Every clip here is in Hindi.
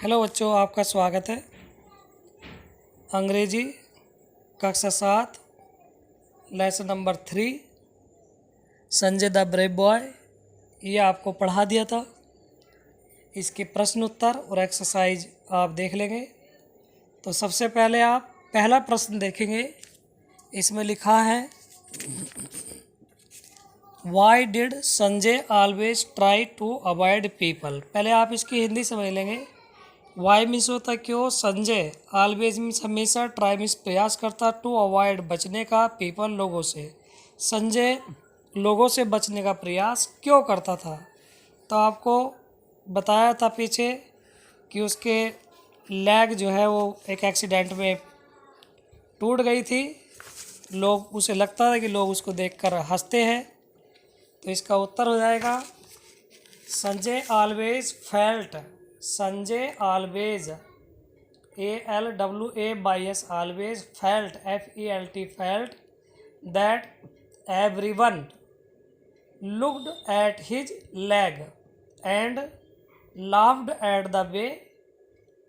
हेलो बच्चों, आपका स्वागत है। अंग्रेजी कक्षा 7 lesson number 3 Sanjay the brave boy, ये आपको पढ़ा दिया था। इसके प्रश्न उत्तर और एक्सरसाइज आप देख लेंगे। तो सबसे पहले आप पहला प्रश्न देखेंगे। इसमें लिखा है why did Sanjay always try to avoid people. पहले आप इसकी हिंदी समझ लेंगे। वाई मीन्स होता क्यों, संजय ऑलवेज मीन्स हमेशा, ट्राई मीन्स प्रयास करता, टू अवॉइड बचने का, पीपल लोगों से। संजय लोगों से बचने का प्रयास क्यों करता था। तो आपको बताया था पीछे कि उसके लेग जो है वो एक एक्सीडेंट में टूट गई थी। लोग उसे लगता था कि लोग उसको देखकर हंसते हैं। तो इसका उत्तर हो जाएगा Sanjay always felt, Sanjay always ALWAYS always felt FELT felt that everyone looked at his leg and laughed at the way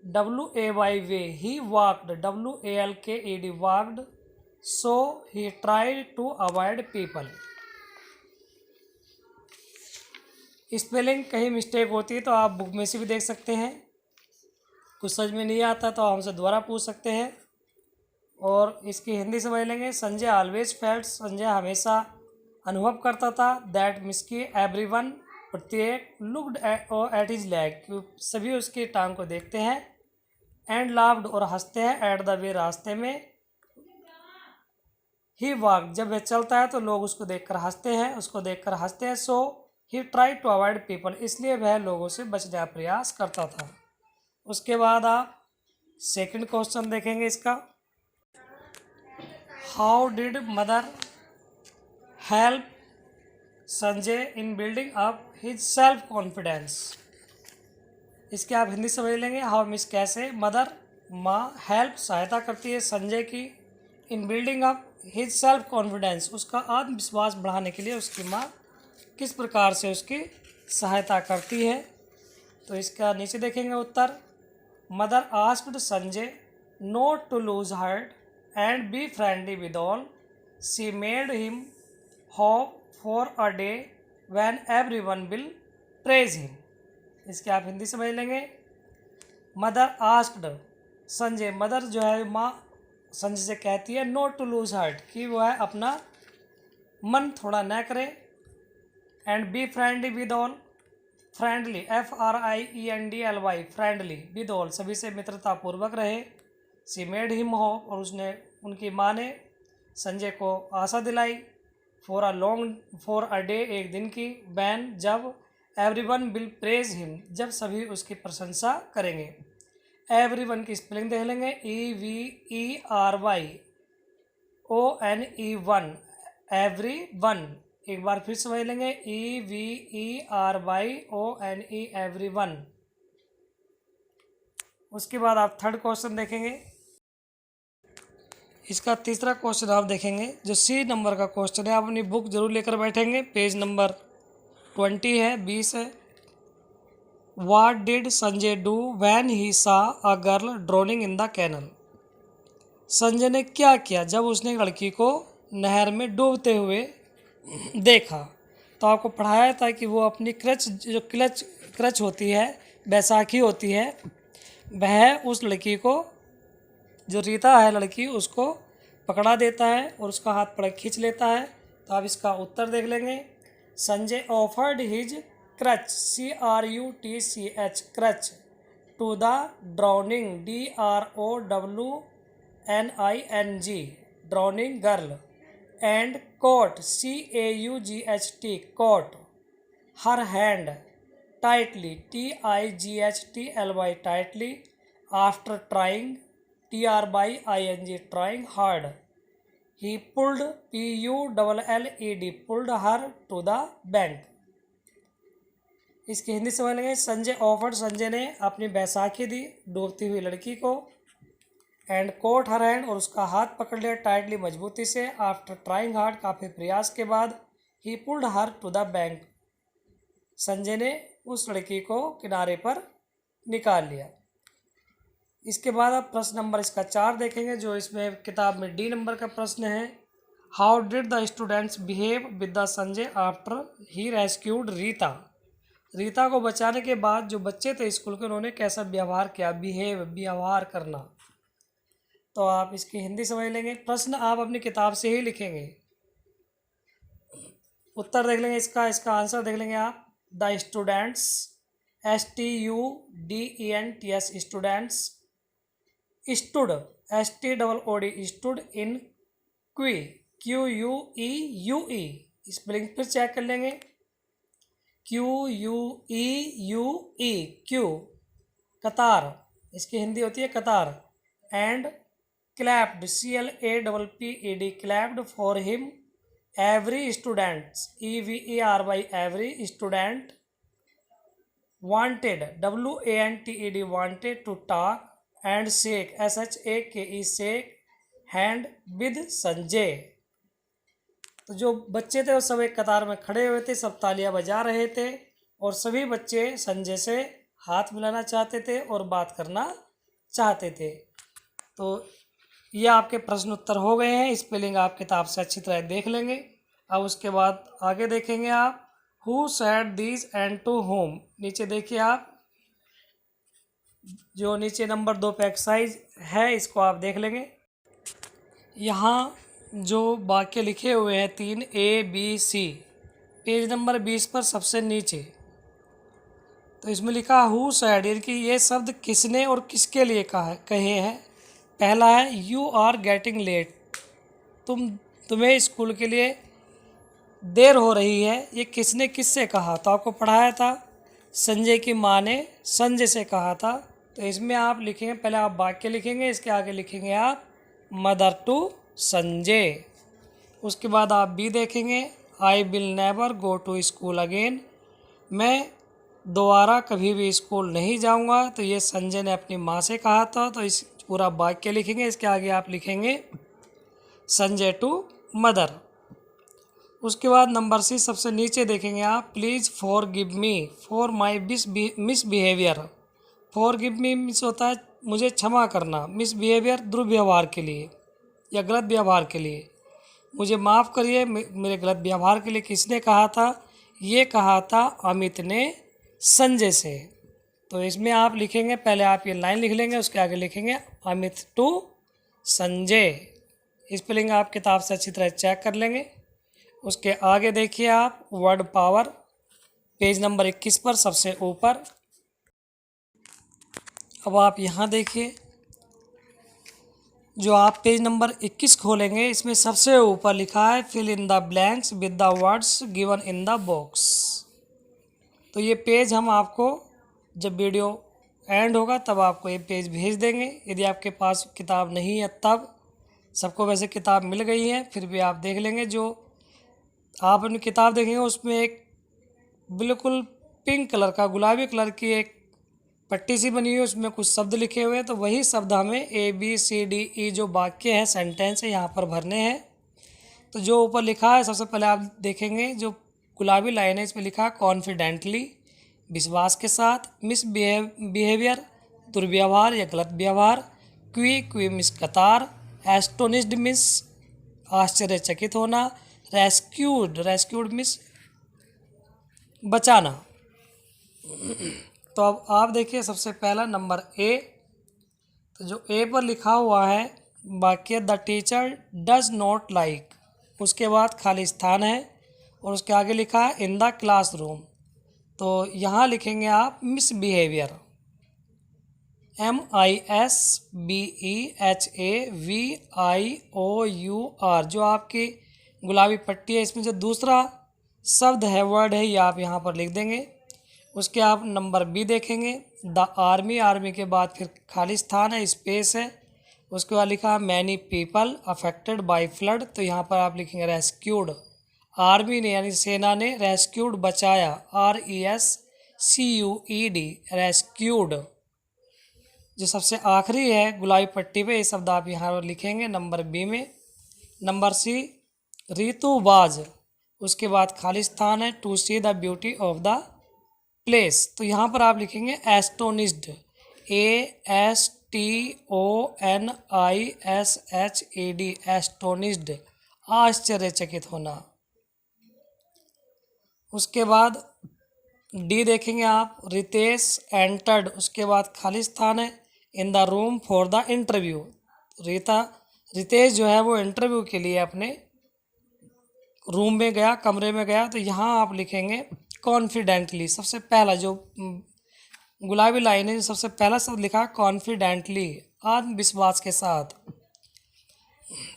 WAY way he walked WALKED walked so he tried to avoid people. Spelling कहीं मिस्टेक होती है तो आप बुक में से भी देख सकते हैं। कुछ समझ में नहीं आता तो हमसे दोबारा पूछ सकते हैं। और इसकी हिंदी समझ लेंगे। संजय ऑलवेज फेल्ट, संजय हमेशा अनुभव करता था, दैट मीन्स की एवरीवन प्रत्येक, लुक्ड एट हिज लेग सभी उसकी टांग को देखते हैं, एंड लाफ्ड और हंसते हैं, एट द वे रास्ते में, ही वॉक जब वह चलता है तो लोग उसको देखकर हंसते हैं, उसको देखकर हंसते हैं। सो ही ट्राई टू अवॉइड पीपल, इसलिए वह लोगों से बचने का प्रयास करता था। उसके बाद आप सेकंड क्वेश्चन देखेंगे इसका। How did mother help Sanjay in building up his self confidence. इसके आप हिंदी समझ लेंगे। हाउ मीन्स कैसे, मदर माँ, हेल्प सहायता करती है संजय की, इन building up his self confidence उसका आत्मविश्वास बढ़ाने के लिए उसकी माँ किस प्रकार से उसकी सहायता करती है। तो इसका नीचे देखेंगे उत्तर। Mother asked Sanjay not to lose heart and be friendly with all, she made him hope for a day when everyone will praise him. इसके आप हिंदी समझ लेंगे। मदर आस्क्ड संजय, मदर जो है माँ संजय से कहती है नॉट टू लूज हार्ट कि वह अपना मन थोड़ा न करे, and be friendly with all, friendly FRIENDLY friendly with all सभी से मित्रता पूर्वक रहे। सी मेड हिम होप और उसने उनकी माँ ने संजय को आशा दिलाई, फॉर अ डे एक दिन की, बैन जब, एवरीवन विल प्रेज हिम जब सभी उसकी प्रशंसा करेंगे। एवरीवन की स्पेलिंग देख लेंगे। EVERYONE every one. एक बार फिर समझ लेंगे। EVERYONE every one. उसके बाद आप थर्ड क्वेश्चन देखेंगे। इसका तीसरा क्वेश्चन आप देखेंगे जो C नंबर का क्वेश्चन है। आप अपनी बुक जरूर लेकर बैठेंगे। पेज नंबर 20 है, 20 है। What did Sanjay do when he saw a girl drowning in the canal? Sanjay ने क्या किया जब उसने एक लड़की को नहर में डूबते हुए देखा। तो आपको पढ़ाया था कि वो अपनी क्रच होती है, बैसाखी होती है, वह उस लड़की को, जो रीता है लड़की, उसको पकड़ा देता है और उसका हाथ पकड़ खींच लेता है। तो आप इसका उत्तर देख लेंगे। Sanjay offered his crutch CRUTCH crutch to the drowning DROWNING drowning girl and caught CAUGHT caught her hand tightly TIGHTLY tightly after trying TRYING trying hard. He pulled PULLED pulled her to the bank. इसकी हिंदी समझ लेंगे। संजय ऑफर्ड, संजय ने अपनी बैसाखी दी डूबती हुई लड़की को, एंड कोट हर हैंड और उसका हाथ पकड़ लिया, टाइटली मजबूती से, आफ्टर ट्राइंग हार्ड काफ़ी प्रयास के बाद, he pulled her to the bank Sanjay ने उस लड़की को किनारे पर निकाल लिया। इसके बाद आप प्रश्न नंबर इसका 4 देखेंगे, जो इसमें किताब में डी नंबर का प्रश्न है। How did the students behave with the Sanjay after he rescued Rita. Rita को बचाने के बाद जो बच्चे थे स्कूल के, उन्होंने कैसा व्यवहार किया। बिहेव, व्यवहार करना। तो आप इसकी हिंदी समझ लेंगे। प्रश्न आप अपनी किताब से ही लिखेंगे। उत्तर देख लेंगे इसका आंसर देख लेंगे आप। The students, STUDENTS, students, stood, STOOD, stood in क्वी, QUEUE। स्पेलिंग फिर चेक कर लेंगे। QUEUE, क्यू, कतार, इसकी हिंदी होती है कतार। And clapped, CLAPPED, clapped for him every students, EVERY, every student. Wanted, WANTED, wanted to talk and shake, SHAKE, shake hand with Sanjay. तो जो बच्चे थे वो सब एक कतार में खड़े हुए थे, सब तालियां बजा रहे थे और सभी बच्चे संजय से हाथ मिलाना चाहते थे और बात करना चाहते थे। तो ये आपके प्रश्न उत्तर हो गए हैं। स्पेलिंग आप किताब से अच्छी तरह देख लेंगे। अब उसके बाद आगे देखेंगे आप। Who said these and to home. नीचे देखिए आप, जो नीचे नंबर 2 पे एक्सरसाइज है, इसको आप देख लेंगे। यहाँ जो वाक्य लिखे हुए हैं 3 ABC, पेज नंबर 20 पर सबसे नीचे। तो इसमें लिखा हु सेड, यानी कि ये शब्द किसने और किसके लिए कहे हैं। पहला है यू आर गेटिंग लेट, तुम्हें स्कूल के लिए देर हो रही है। ये किसने किससे कहा। तो आपको पढ़ाया था संजय की माँ ने संजय से कहा था। तो इसमें आप लिखेंगे, पहले आप वाक्य लिखेंगे, इसके आगे लिखेंगे आप मदर टू संजय। उसके बाद आप बी देखेंगे, I will never go to school again, मैं दोबारा कभी भी स्कूल नहीं जाऊंगा। तो ये संजय ने अपनी माँ से कहा था। तो इस पूरा वाक्य लिखेंगे, इसके आगे आप लिखेंगे संजय टू मदर। उसके बाद नंबर सी सबसे नीचे देखेंगे आप, please for give me for my miss behaviour. For give me miss होता है मुझे क्षमा करना, मिस बिहेवियर दुर्व्यवहार के लिए या गलत व्यवहार के लिए। मुझे माफ़ करिए मेरे गलत व्यवहार के लिए। किसने कहा था। ये कहा था अमित ने संजय से। तो इसमें आप लिखेंगे, पहले आप ये लाइन लिख लेंगे, उसके आगे लिखेंगे अमित टू संजय। स्पेलिंग आप किताब से अच्छी तरह चेक कर लेंगे। उसके आगे देखिए आप वर्ड पावर, पेज नंबर 21 पर सबसे ऊपर। अब आप यहाँ देखिए, जो आप पेज नंबर 21 खोलेंगे, इसमें सबसे ऊपर लिखा है fill in the blanks with the words given in the box. तो ये पेज हम आपको जब वीडियो एंड होगा तब आपको ये पेज भेज देंगे। यदि आपके पास किताब नहीं है तब, सबको वैसे किताब मिल गई है, फिर भी आप देख लेंगे। जो आप अपनी किताब देखेंगे उसमें एक बिल्कुल पिंक कलर का, गुलाबी कलर की एक पट्टी सी बनी हुई है, उसमें कुछ शब्द लिखे हुए हैं। तो वही शब्द हमें ABCDE जो वाक्य है, सेंटेंस है, यहाँ पर भरने हैं। तो जो ऊपर लिखा है सबसे पहले आप देखेंगे, जो गुलाबी लाइन है इसमें लिखा है कॉन्फिडेंटली, विश्वास के साथ। मिस बिहेवियर, दुर्व्यवहार या गलत व्यवहार। क्वी मिस कतार। एस्टोनिस्ड मिस आश्चर्यचकित होना। रेस्क्यूड मिस बचाना। तो अब आप देखिए सबसे पहला नंबर ए। तो जो ए पर लिखा हुआ है वाक्य the teacher does not like, उसके बाद खाली स्थान है और उसके आगे लिखा है इन द क्लासरूम। तो यहाँ लिखेंगे आप मिस बिहेवियर, MISBEHAVIOUR। जो आपकी गुलाबी पट्टी है, इसमें जो दूसरा शब्द है, वर्ड है, ये आप यहाँ पर लिख देंगे। उसके आप नंबर बी देखेंगे, द आर्मी। आर्मी के बाद फिर खाली स्थान है, स्पेस है। उसके बाद लिखा many people affected by flood. तो यहाँ पर आप लिखेंगे रेस्क्यूड। आर्मी ने यानी सेना ने रेस्क्यूड बचाया, RESCUED, रेस्क्यूड। जो सबसे आखिरी है गुलाबी पट्टी पे, ये शब्द आप यहाँ पर लिखेंगे नंबर बी में। नंबर सी ऋतुबाज, उसके बाद खाली स्थान है, to see the beauty of the place. तो यहाँ पर आप लिखेंगे एस्टोनिस्ड, ASTONISHED, ASTONISHED, एस्टोनिस्ड, आश्चर्यचकित होना। उसके बाद डी देखेंगे आप, रितेश एंटर्ड, उसके बाद खाली स्थान है, in the room for the interview. Ritesh जो है वो इंटरव्यू के लिए अपने रूम में गया, कमरे में गया। तो यहाँ आप लिखेंगे कॉन्फिडेंटली। सबसे पहला जो गुलाबी लाइन है, सबसे पहला शब्द लिखा कॉन्फिडेंटली, आत्मविश्वास के साथ।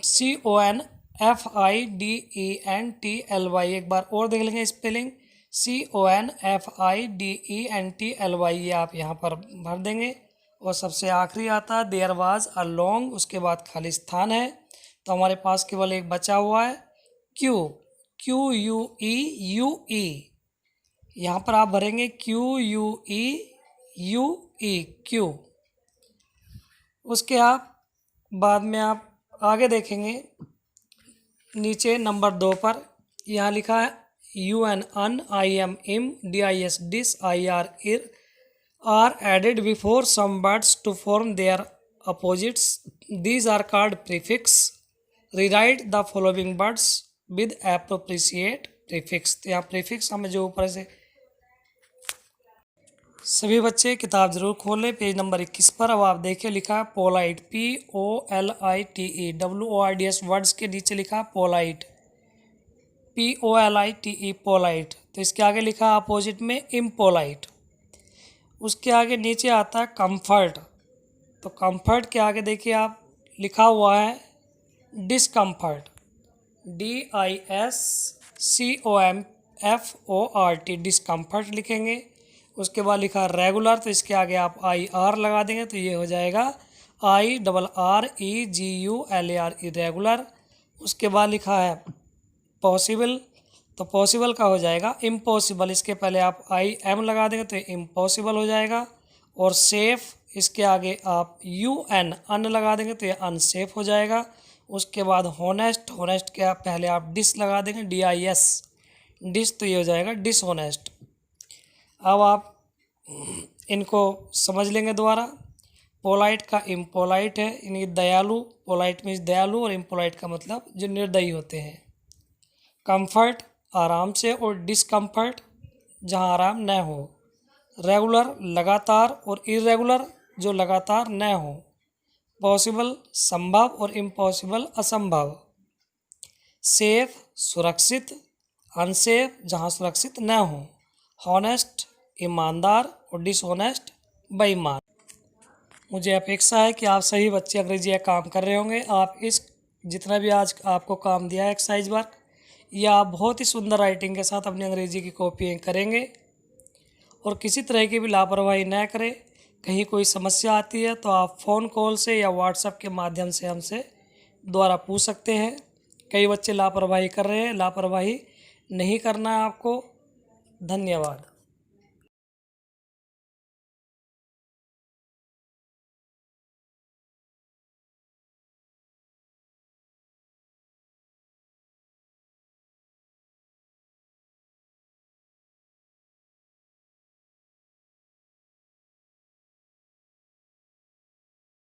CONFIDENTLY, एक बार और देख लेंगे स्पेलिंग, CONFIDENTLY, ये आप यहाँ पर भर देंगे। और सबसे आखिरी आता है देयर वाज अ लॉन्ग, उसके बाद खाली स्थान है। तो हमारे पास केवल एक बचा हुआ है QUE, यहाँ पर आप भरेंगे QUE, क्यू। उसके आप बाद में आप आगे देखेंगे नीचे नंबर 2 पर यहाँ लिखा है UN, un, IM, im, DIS, dis, IR, ir are added before some words to form their opposites. These are called prefix. Rewrite the following words with appropriate prefix. तो यहाँ prefix हमें जो ऊपर से, सभी बच्चे किताब जरूर खोलें पेज नंबर 21 पर। अब आप देखिए लिखा है पोलाइट, POLITE, WORDS वर्ड्स के नीचे लिखा पोलाइट, POLITE, पोलाइट। तो इसके आगे लिखा अपोजिट में इम्पोलाइट। उसके आगे नीचे आता है कंफर्ट। तो कंफर्ट के आगे देखिए आप लिखा हुआ है डिस्कम्फर्ट, DISCOMFORT, डिस्कम्फर्ट लिखेंगे। उसके बाद लिखा रेगुलर, तो इसके आगे आप IR लगा देंगे तो ये हो जाएगा IRREGULAR, इरेगुलर। उसके बाद लिखा है पॉसिबल, तो पॉसिबल का हो जाएगा इम्पॉसिबल, इसके पहले आप IM लगा देंगे तो इम्पॉसिबल हो जाएगा। और सेफ, इसके आगे आप UN, अन लगा देंगे तो ये अनसेफ हो जाएगा। उसके बाद होनेस्ट, होनेस्ट के आप पहले आप डिस लगा देंगे, DIS, डिस, तो ये हो जाएगा डिसहोनेस्ट। अब आप इनको समझ लेंगे दोबारा। पोलाइट का इम्पोलाइट है, यानी दयालु, पोलाइट मीन्स दयालु, और इम्पोलाइट का मतलब जो निर्दयी होते हैं। कंफर्ट आराम से, और डिस्कम्फर्ट जहाँ आराम न हो। रेगुलर लगातार, और इरेगुलर जो लगातार न हो। पॉसिबल संभव, और इम्पॉसिबल असंभव। सेफ सुरक्षित, अनसेफ जहाँ सुरक्षित न हो। हॉनेस्ट ईमानदार, और डिसऑनेस्ट बेईमान। मुझे अपेक्षा है कि आप सभी बच्चे अंग्रेजी का काम कर रहे होंगे। आप इस जितना भी आज आपको काम दिया है एक्सरसाइज वर्क, या आप बहुत ही सुंदर राइटिंग के साथ अपनी अंग्रेजी की कॉपी करेंगे। और किसी तरह की भी लापरवाही न करें। कहीं कोई समस्या आती है तो आप फ़ोन कॉल से या व्हाट्सएप के माध्यम से हमसे द्वारा पूछ सकते हैं। कई बच्चे लापरवाही कर रहे हैं, लापरवाही नहीं करना है आपको। धन्यवाद।